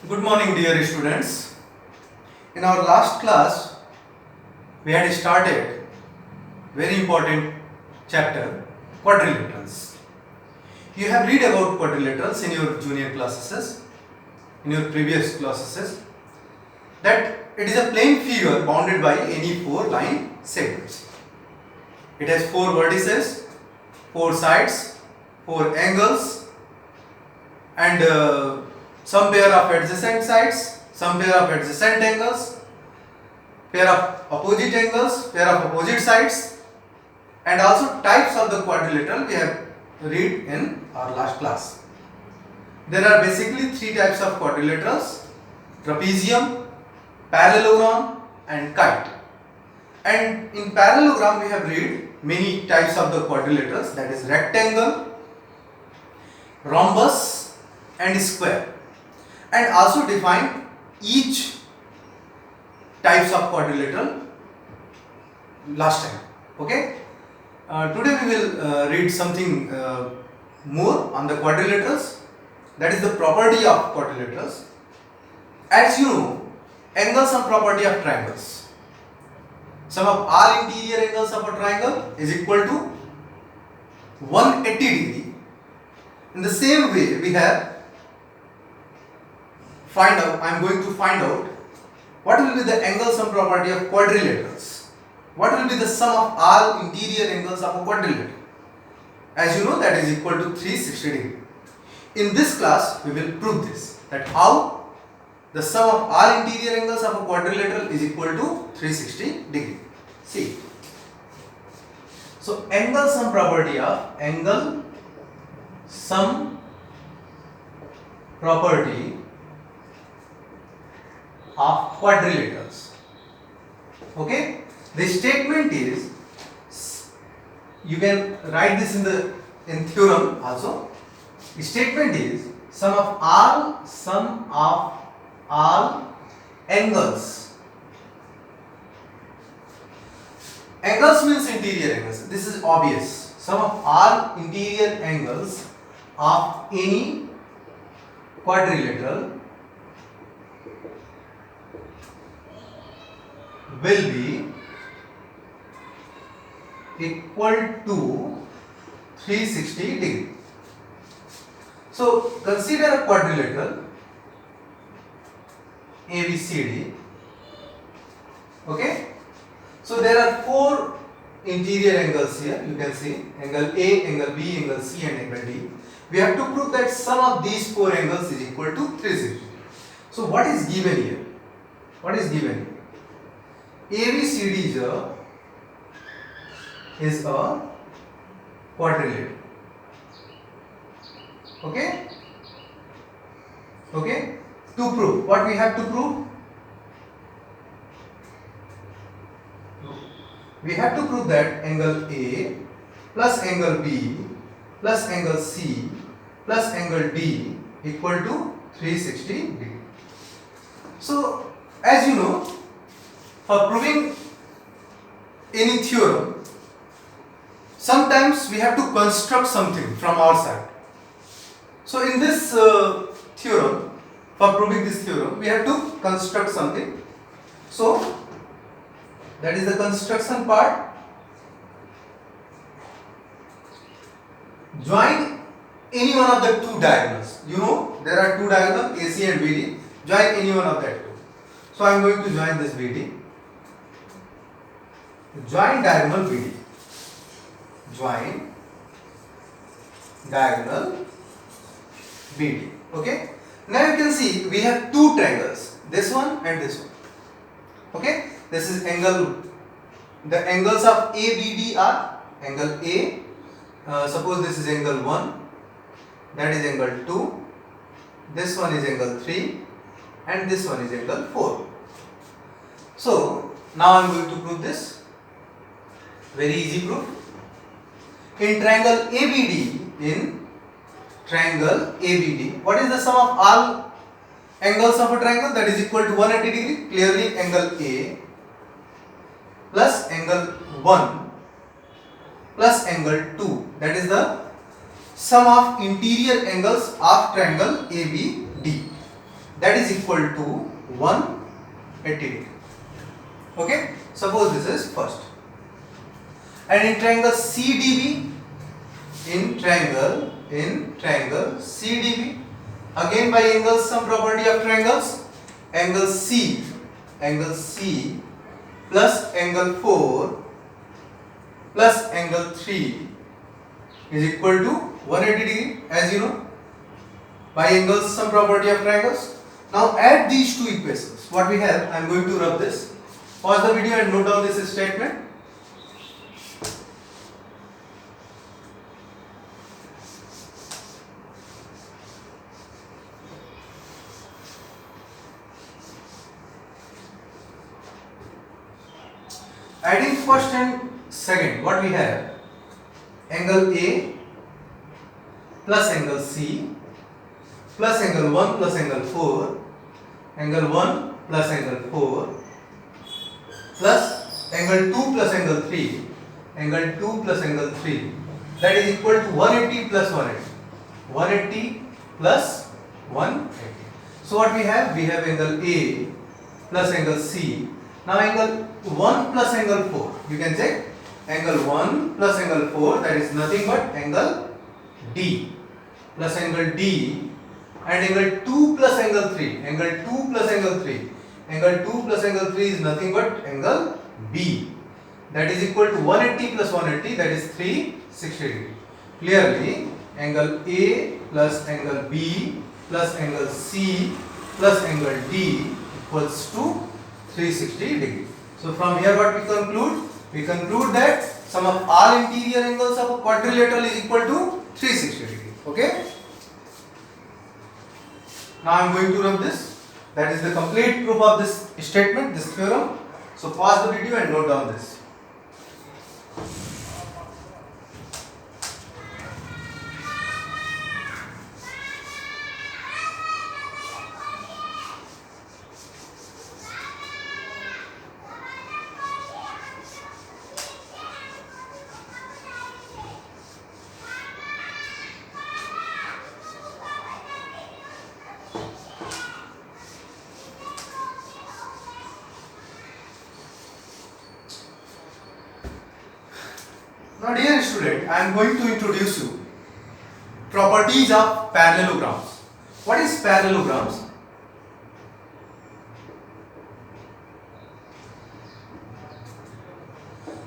Good morning, dear students. In our last class, we had started very important chapter, quadrilaterals. You have read about quadrilaterals in your junior classes, in your previous classes, that it is a plane figure bounded by any four line segments. It has four vertices, four sides, four angles, and some pair of adjacent sides, some pair of adjacent angles, pair of opposite angles, pair of opposite sides, and also types of the quadrilateral we have read in our last class. There are basically three types of quadrilaterals: trapezium, parallelogram, and kite. And in parallelogram we have read many types of the quadrilaterals, that is rectangle, rhombus, and square, and also define each types of quadrilateral last time. Okay. Today we will read something more on the quadrilaterals, that is the property of quadrilaterals. As you know, angles are property of triangles. Sum of all interior angles of a triangle is equal to 180 degree. In the same way, we have I am going to find out what will be the angle sum property of quadrilaterals. What will be the sum of all interior angles of a quadrilateral? As you know, that is equal to 360 degree. In this class, we will prove this, that how the sum of all interior angles of a quadrilateral is equal to 360 degree. See. So, angle sum property of quadrilaterals. Okay. The statement is, you can write this in theorem also. The statement is sum of all angles. Angles means interior angles. This is obvious. Sum of all interior angles of any quadrilateral will be equal to 360 degree. So consider a quadrilateral ABCD. Okay. So there are four interior angles here. You can see angle A, angle B, angle C, and angle D. We have to prove that sum of these four angles is equal to 360. So what is given here? What is given here? ABCD is a quadrilateral. Okay? Okay? To prove, what we have to prove? We have to prove that angle A plus angle B plus angle C plus angle D equal to 360 degree. So, as you know, for proving any theorem, sometimes we have to construct something from our side. So in this theorem, for proving this theorem, we have to construct something. So that is the construction part. Join any one of the two diagonals. You know there are two diagonals, AC and BD. Join any one of that two. So I am going to join this BD. Join diagonal BD. Join diagonal BD. Okay. Now you can see we have two triangles, this one and this one. Okay. This is angle. The angles of ABD are angle A. Suppose this is angle 1. That is angle 2. This one is angle 3. And this one is angle 4. So now I am going to prove this. Very easy proof. In triangle ABD, what is the sum of all angles of a triangle? That is equal to 180 degree. Clearly angle A plus angle 1 plus angle 2, that is the sum of interior angles of triangle ABD. that is equal to 180 degree. Okay, suppose this is first. And in triangle CDB, in triangle CDB, again by angles, some property of triangles, angle C plus angle 4 plus angle 3 is equal to 180 degree, as you know, by angles, some property of triangles. Now add these two equations. What we have, I am going to rub this. Pause the video and note down this statement. Adding first and second, what we have, angle A plus angle C plus angle 1 plus angle 4, angle 1 plus angle 4 plus angle 2 plus angle 3, angle 2 plus angle 3, that is equal to 180 plus 180, 180 plus 180. So what we have angle A plus angle C. Now angle 1 plus angle 4, you can check, angle 1 plus angle 4, that is nothing but angle D, plus angle D, and angle 2 plus angle 3, angle 2 plus angle 3, angle 2 plus angle 3 is nothing but angle B, that is equal to 180 plus 180, that is 360 degree. Clearly angle A plus angle B plus angle C plus angle D equals to 360 degree. So from here what we conclude? We conclude that sum of all interior angles of a quadrilateral is equal to 360 degree. Okay. Now I am going to rub this. That is the complete proof of this statement, this theorem. So pause the video and note down this. Now dear student, I am going to introduce you properties of parallelograms. What is parallelograms?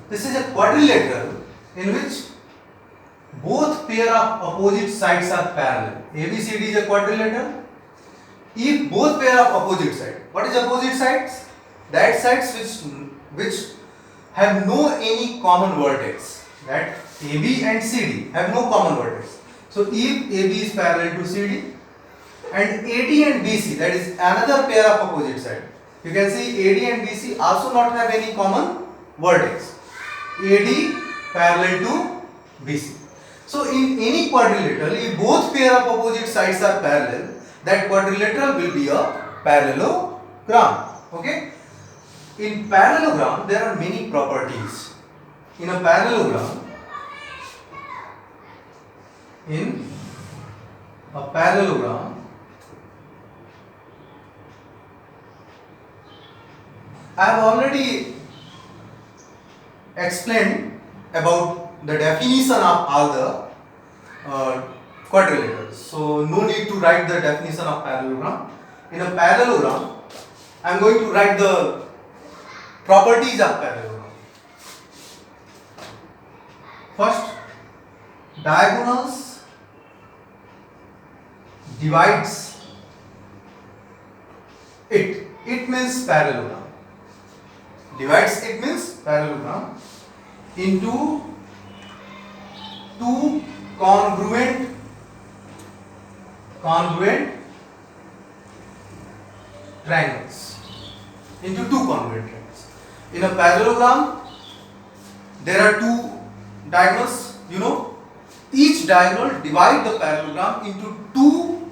This is a quadrilateral in which both pair of opposite sides are parallel. ABCD is a quadrilateral. If both pair of opposite sides, what is opposite sides? That sides which have no any common vertex. That AB and CD have no common vertex. So if AB is parallel to CD and AD and BC, that is another pair of opposite side, you can see AD and BC also not have any common vertex. AD parallel to BC. So in any quadrilateral, if both pair of opposite sides are parallel, that quadrilateral will be a parallelogram. Okay. In parallelogram, there are many properties. In a parallelogram, I have already explained about the definition of all the quadrilaterals. So no need to write the definition of parallelogram. In a parallelogram, I am going to write the properties of parallelogram. First, diagonals divides it. It means parallelogram. Divides it means parallelogram into two congruent triangles. Into two congruent triangles. In a parallelogram, there are two diagonals, you know, each diagonal divide the parallelogram into two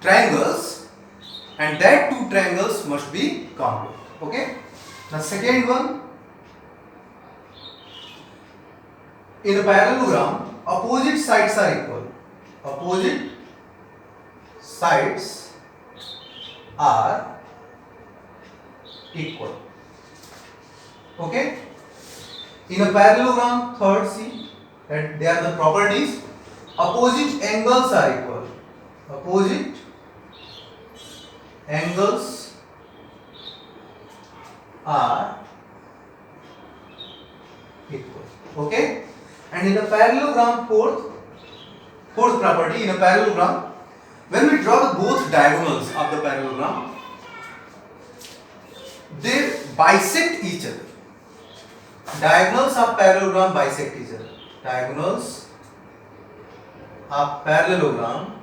triangles, and that two triangles must be congruent. Okay. The second one, in a parallelogram, opposite sides are equal. Opposite sides are equal. Okay? In a parallelogram, third, see that they are the properties. Opposite angles are equal. Opposite angles are equal. Okay? And in a parallelogram, fourth property, in a parallelogram, when we draw the both diagonals of the parallelogram, they bisect each other. Diagonals of parallelogram bisect each other. Diagonals of parallelogram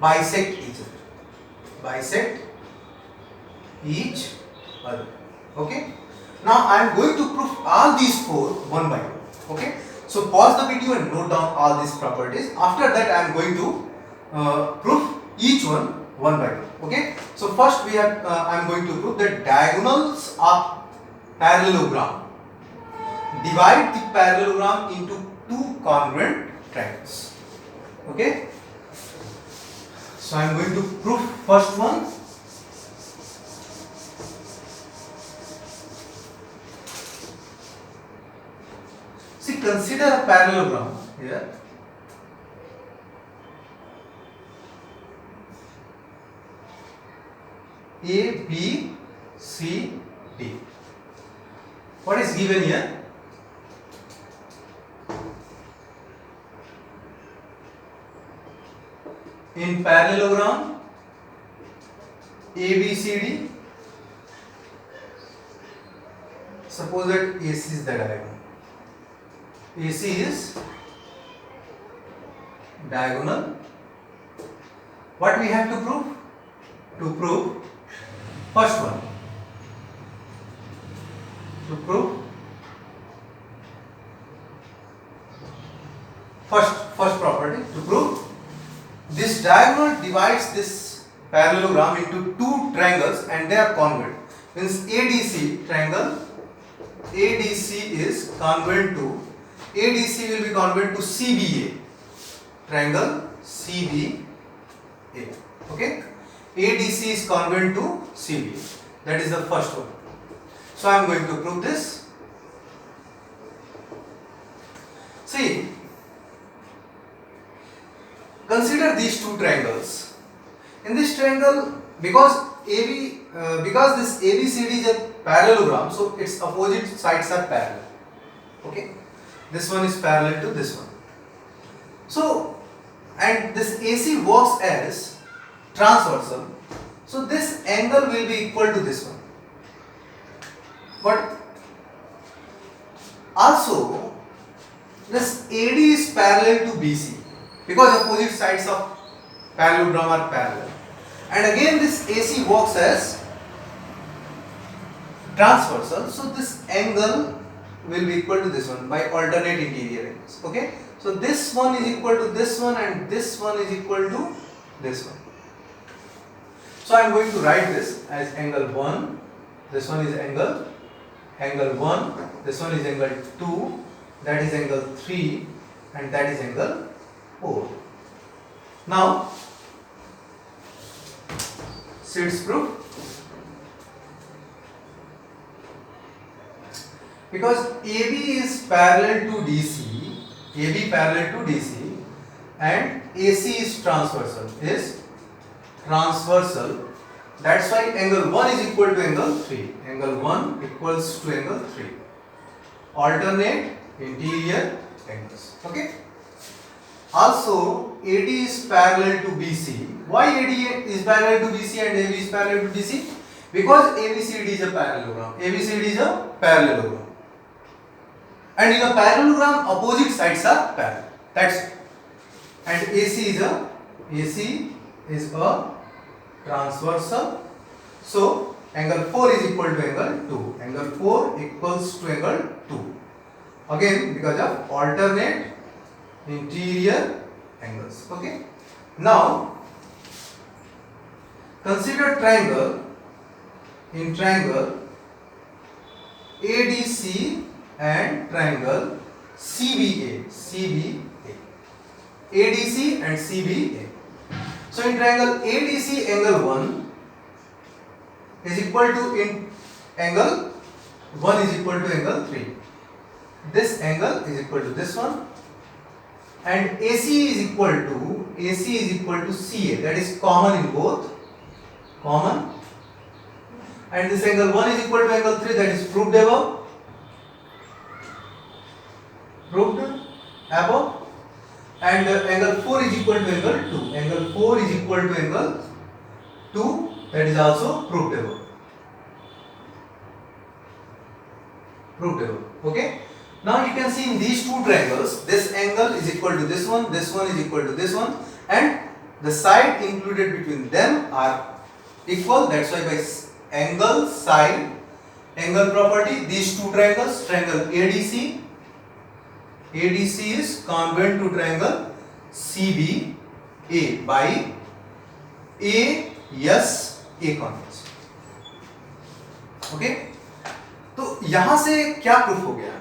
bisect each other. Bisect each other. Okay? Now I am going to prove all these four one by one. Okay? So pause the video and note down all these properties. After that I am going to prove each one by one. Okay? So first we have I am going to prove that diagonals of parallelogram divide the parallelogram into two congruent triangles. Okay? So I am going to prove first one. See, consider a parallelogram here. A, B, C, D. What is given here? In parallelogram ABCD, suppose that AC is the diagonal. AC is diagonal. What we have to prove? To prove first one. To prove first property. To prove this diagonal divides this parallelogram into two triangles and they are congruent. Means ADC triangle, ADC is congruent to, ADC will be congruent to CBA, triangle CBA. Okay? ADC is congruent to CBA. That is the first one. So I am going to prove this. See, consider these two triangles. In this triangle, because this ABCD is a parallelogram, so its opposite sides are parallel. Okay, this one is parallel to this one. So, and this AC works as transversal. So this angle will be equal to this one. But also, this AD is parallel to BC. Because opposite sides of parallelogram are parallel. And again this AC works as transversal. So this angle will be equal to this one by alternate interior angles. Okay. So this one is equal to this one and this one is equal to this one. So I am going to write this as angle 1. This one is angle 1. This one is angle 2. That is angle 3 and that is angle 4. Now, see its proof. Because AB is parallel to DC, AB parallel to DC, and AC is transversal. That's why angle 1 is equal to angle 3. Angle 1 equals to angle 3. Alternate interior angles. Okay. Also, AD is parallel to BC. Why AD is parallel to BC and AB is parallel to DC? Because ABCD is a parallelogram. ABCD is a parallelogram. And in a parallelogram, opposite sides are parallel. That's it. And AC is a transversal. So, angle 4 is equal to angle 2. Angle 4 equals to angle 2. Again, because of alternate interior angles. Okay. Now, consider triangle. In triangle ADC and triangle CBA. ADC and CBA. So in triangle ADC, angle 1 is equal to, in angle 1 is equal to angle 3. This angle is equal to this one, and AC is equal to CA, that is common in both, common, and this angle 1 is equal to angle 3, that is proved above, and angle 4 is equal to angle 2, angle 4 is equal to angle 2, that is also proved above. Okay. Now you can see in these two triangles, this angle is equal to this one is equal to this one, and the side included between them are equal. That's why by angle, side, angle property, these two triangles, triangle ADC is congruent to triangle CBA by A convex. Okay, तो यहां से क्या proof हो गया?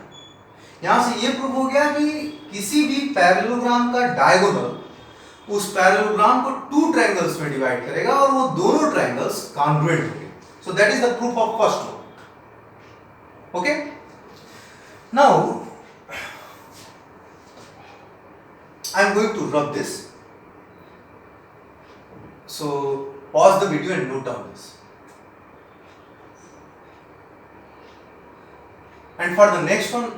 यहां से ये proof हो गया कि किसी भी पैरेललोग्राम का डायगोनल उस पैरेललोग्राम को टू ट्रायंगल्स में डिवाइड करेगा और वो दोनों ट्रायंगल्स कॉन्ग्रुएंट होंगे. So that is the proof of first law. Okay, now I am going to rub this. So pause the video and note down this. And for the next one,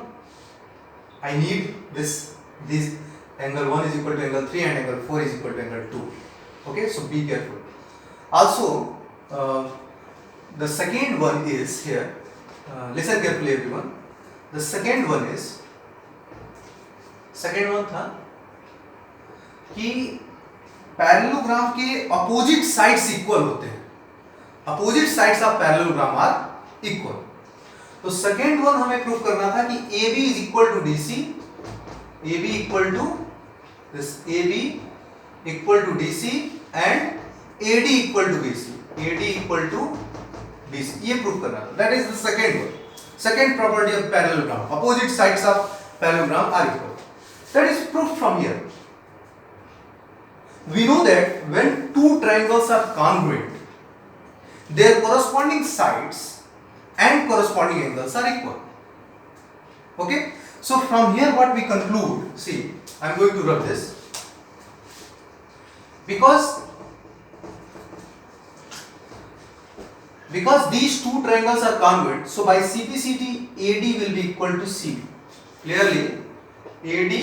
I need this. This angle 1 is equal to angle 3 and angle 4 is equal to angle 2. Okay, so be careful. Also, the second one is here. Listen carefully, everyone. The second one था कि parallelogram के opposite sides equal होते हैं. Opposite sides of parallelogram are equal. तो second one हमें prove करना था कि AB is equal to DC, AB equal to this, AB equal to DC and AD equal to BC, AD equal to BC. ये prove करना था. That is the second one, second property of parallelogram. Opposite sides of parallelogram are equal. That is proof from here. We know that when two triangles are congruent, their corresponding sides and corresponding angles are equal. Okay, so from here what we conclude, see, I am going to rub this, because these two triangles are congruent, so by CPCT AD will be equal to CB. Clearly AD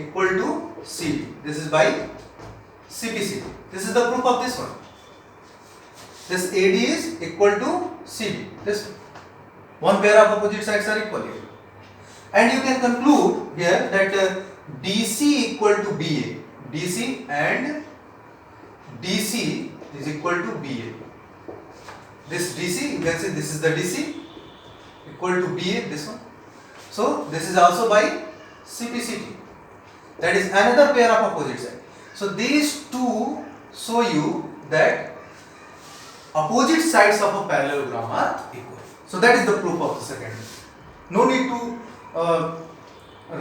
equal to CB. This is by CPCT. This is the proof of this one. This AD is equal to CB. This one pair of opposite sides are equal here. And you can conclude here that DC equal to BA. DC and DC is equal to BA. This DC, you can see this is the DC equal to BA, this one. So this is also by CPCT. That is another pair of opposite sides. So these two show you that opposite sides of a parallelogram are equal. So that is the proof of the second. No need to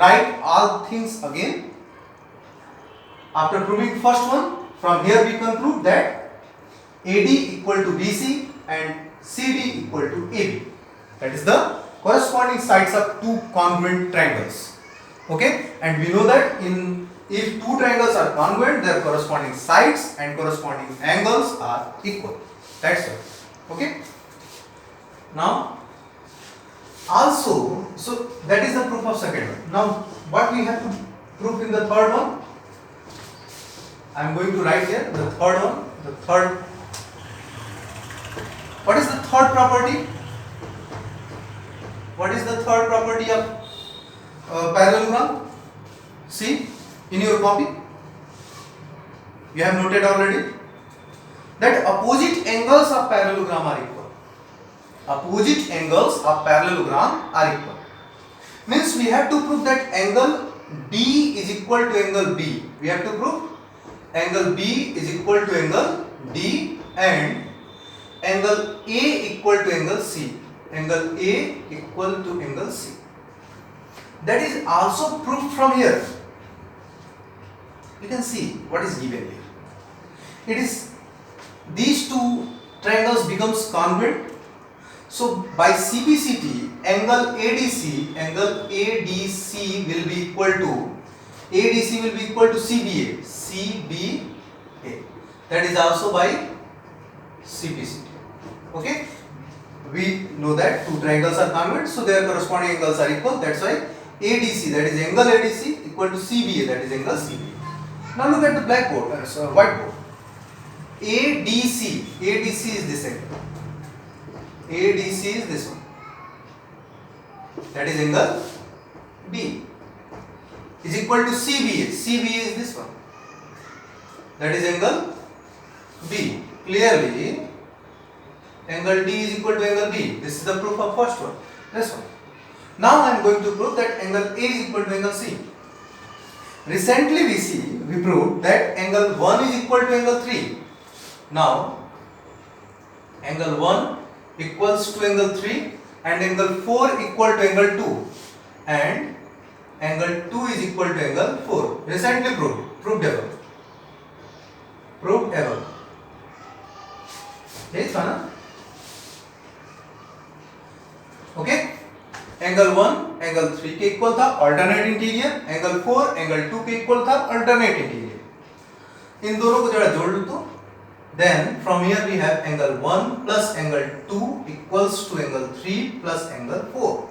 write all things again. After proving first one, from here we conclude that AD equal to BC and CD equal to AB. That is the corresponding sides of two congruent triangles. Okay, and we know that if two triangles are congruent, their corresponding sides and corresponding angles are equal. That's all. Okay. Now, also, so that is the proof of second one. Now, what we have to prove in the third one? I am going to write here the third one. The third. What is the third property? What is the third property of parallelogram? See. In your copy, you have noted already that opposite angles of parallelogram are equal. Opposite angles of parallelogram are equal. Means we have to prove that angle D is equal to angle B. We have to prove angle B is equal to angle D and angle A equal to angle C. Angle A equal to angle C. That is also proved from here. You can see what is given here. It is these two triangles becomes congruent. So by CBCT, angle ADC will be equal to CBA. That is also by CBCT. Okay. We know that two triangles are congruent, so their corresponding angles are equal. That's why ADC, that is angle ADC, equal to CBA, that is angle CBA. Now look at the blackboard, whiteboard. ADC is this angle. ADC is this one. That is angle B. Is equal to CBA. CBA is this one. That is angle B. Clearly, angle D is equal to angle B. This is the proof of first one. This one. Now I am going to prove that angle A is equal to angle C. Recently we proved that angle 1 is equal to angle 3. Now, angle 1 equals to angle 3 and angle 4 equal to angle 2 and angle 2 is equal to angle 4. Recently proved above. Yes, Fana? Okay. Angle 1 angle 3 के equal था alternate interior, angle 4 angle 2 के equal था alternate interior. इन दोनों को जरा जोड़ लो तो then from here we have angle 1 plus angle 2 equals to angle 3 plus angle 4.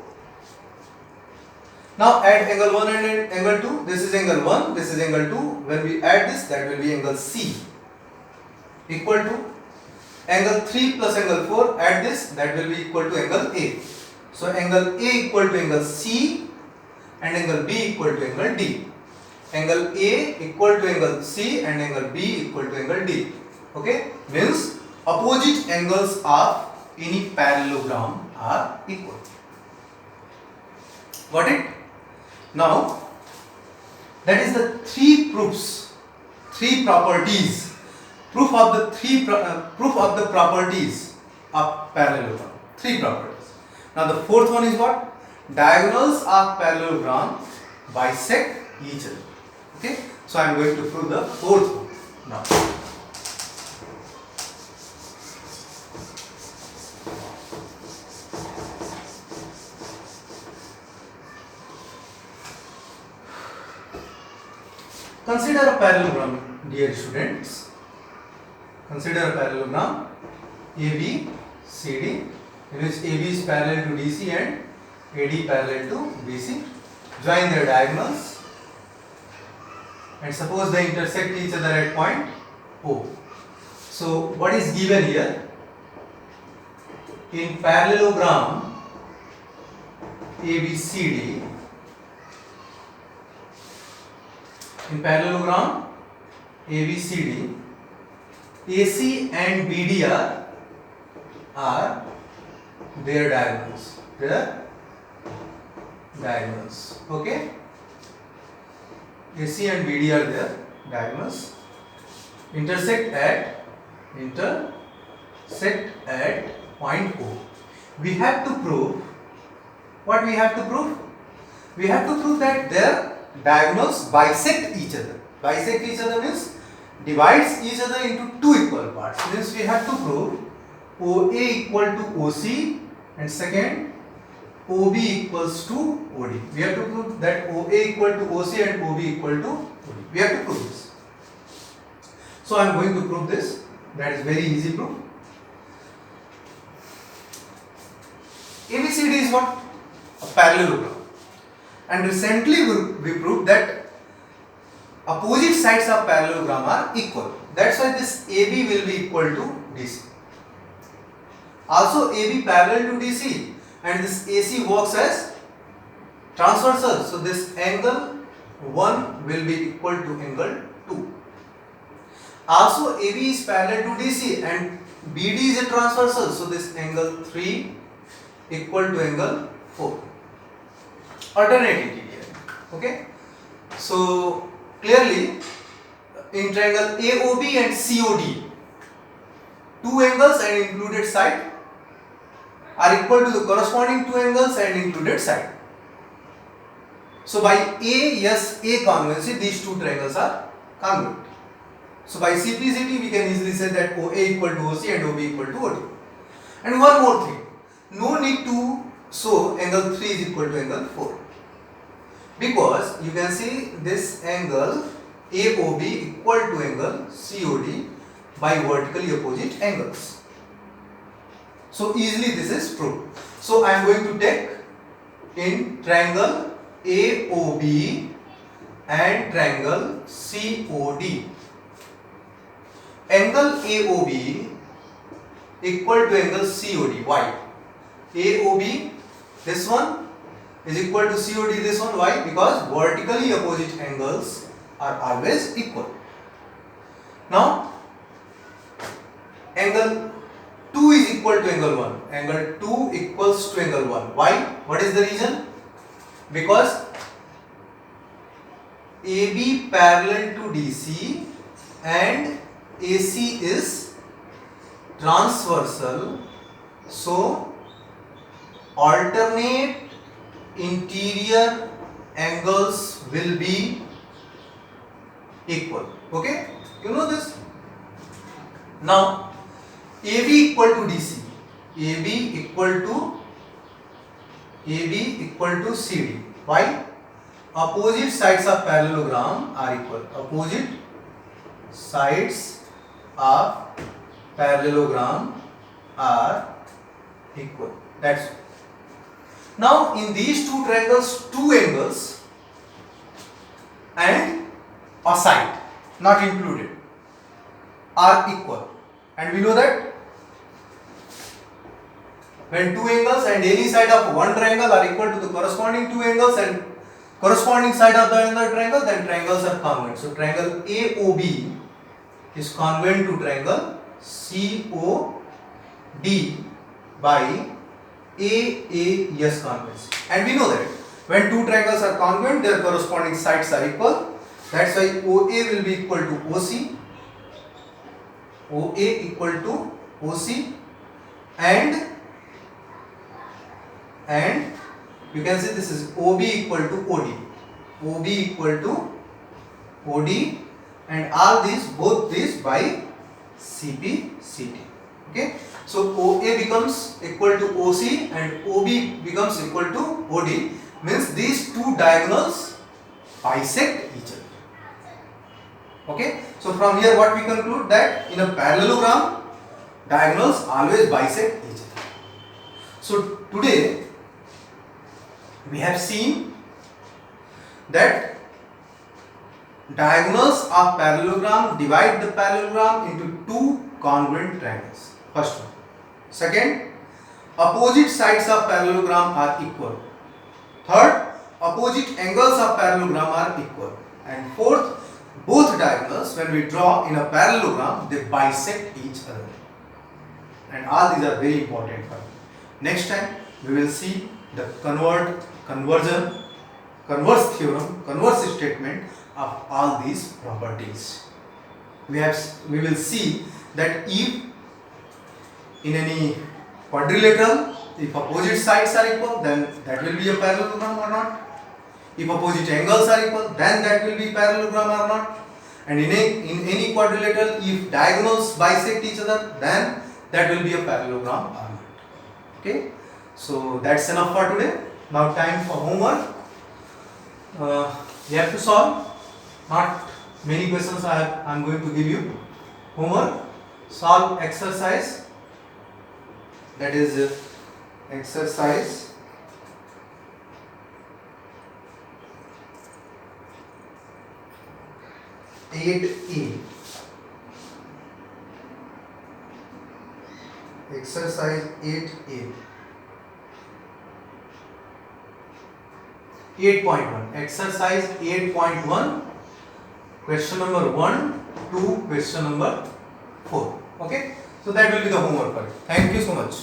Now add angle 1 and angle 2. This is angle 1, this is angle 2. When we add this, that will be angle C equal to angle 3 plus angle 4. Add this, that will be equal to angle A. So angle A equal to angle C and angle B equal to angle D. Angle A equal to angle C and angle B equal to angle D. Okay, means opposite angles of any parallelogram are equal. Got it? Now that is the three properties. Proof of the properties of parallelogram. Three properties. Now the fourth one is what? Diagonals of parallelogram bisect each other. Okay, so I am going to prove the fourth one now. Consider a parallelogram, dear students. Consider a parallelogram ABCD, in which AB is parallel to DC and AD parallel to BC. Join their diagonals and suppose they intersect each other at point O. So what is given here? In parallelogram ABCD, AC and BD are their diagonals. Okay, AC and BD are their diagonals. Intersect at point O. We have to prove what? We have to prove that their diagonals bisect each other. Bisect each other means divides each other into two equal parts. Means we have to prove OA equal to OC and second OB equals to OD. We have to prove that OA equal to OC and OB equal to OD. We have to prove this. So I am going to prove this. That is very easy proof. ABCD is what? A parallelogram. And recently we proved that opposite sides of parallelogram are equal. That's why this AB will be equal to DC. Also AB parallel to DC and this AC works as transversal. So this angle 1 will be equal to angle 2. Also AB is parallel to DC and BD is a transversal. So this angle 3 equal to angle 4. Alternate interior. Okay, so clearly in triangle AOB and COD, two angles and included side are equal to the corresponding two angles and included side. So by A congruency, these two triangles are congruent. So by simplicity we can easily say that OA equal to OC and OB equal to OD. And one more thing, no need to show angle 3 is equal to angle 4, because you can see this angle AOB equal to angle COD by vertically opposite angles. So easily this is proved. So I am going to take in triangle AOB and triangle COD. Angle AOB equal to angle COD. Why? AOB, this one, is equal to COD, this one. Why? Because vertically opposite angles are always equal. Now, angle 2 is equal to angle 1. Angle 2 equals to angle 1. Why? What is the reason? Because AB parallel to DC and AC is transversal, so alternate interior angles will be equal. Okay, you know this. Now AB equal to DC, AB equal to CD. Why? Opposite sides of parallelogram are equal. Opposite sides of parallelogram are equal. That's it. Now in these two triangles, two angles and a side not included are equal, and we know that when two angles and any side of one triangle are equal to the corresponding two angles and corresponding side of the other triangle, then triangles are congruent. So triangle AOB is congruent to triangle COD by AAS congruency. And we know that when two triangles are congruent, their corresponding sides are equal. That's why OA will be equal to OC, OA equal to OC, and you can say this is OB equal to OD, OB equal to OD, and all these, both these by CP/CT. Okay, so OA becomes equal to OC and OB becomes equal to OD, means these two diagonals bisect each other. Okay, so from here what we conclude, that in a parallelogram diagonals always bisect each other. So today we have seen that diagonals of parallelogram divide the parallelogram into two congruent triangles. First one. Second, opposite sides of parallelogram are equal. Third, opposite angles of parallelogram are equal. And fourth, both diagonals when we draw in a parallelogram, they bisect each other. And all these are very important for you. Next time we will see the converse theorem, converse statement of all these properties. We will see that if in any quadrilateral, if opposite sides are equal, then that will be a parallelogram or not. If opposite angles are equal, then that will be parallelogram or not. And in any quadrilateral, if diagonals bisect each other, then that will be a parallelogram or not. Okay, so that's enough for today. Now time for homework. You have to solve. Not many questions I am going to give you. Homework. Solve exercise. That is exercise 8A. Exercise 8A. 8.1. Exercise 8.1. Question number 1 to question number 4. Okay. So that will be the homework for it. Thank you so much.